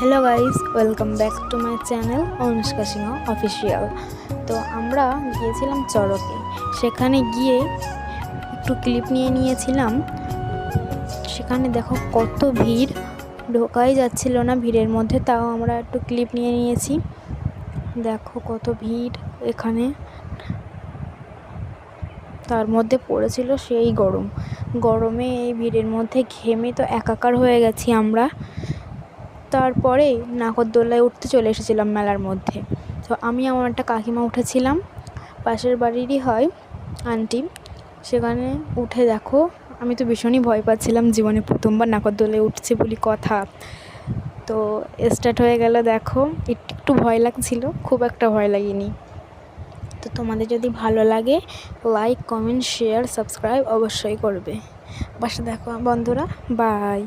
Hello guys, welcome back to my channel Anushka Singh official. তো আমরা গিয়েছিলাম চড়কে। সেখানে গিয়ে একটু ক্লিপ নিয়েছিলাম। সেখানে দেখো কত ভিড়, ঢোকাই যাচ্ছিল না ভিড়ের মধ্যে, তাও আমরা একটু ক্লিপ নিয়েছি। দেখো কত ভিড় এখানে, তার মধ্যে পড়েছিল সেই গরমে এই ভিড়ের মধ্যে ঘেমে তো একাকার হয়ে গেছি আমরা। তারপরে নাগরদোলায় উঠতে চলে এসেছিলাম মেলার মধ্যে। তো আমি আমার একটা কাকিমা উঠেছিলাম, পাশের বাড়িরই হয় আন্টি। সেখানে উঠে দেখো আমি তো ভীষণই ভয় পাচ্ছিলাম, জীবনে প্রথমবার নাগরদোলায় উঠছি বলি কথা। তো স্টার্ট হয়ে গেল, দেখো একটু ভয় লাগছিল, খুব একটা ভয় লাগেনি। তো তোমাদের যদি ভালো লাগে লাইক, কমেন্ট, শেয়ার, সাবস্ক্রাইব অবশ্যই করবে। বাসা দেখো বন্ধুরা, বাই।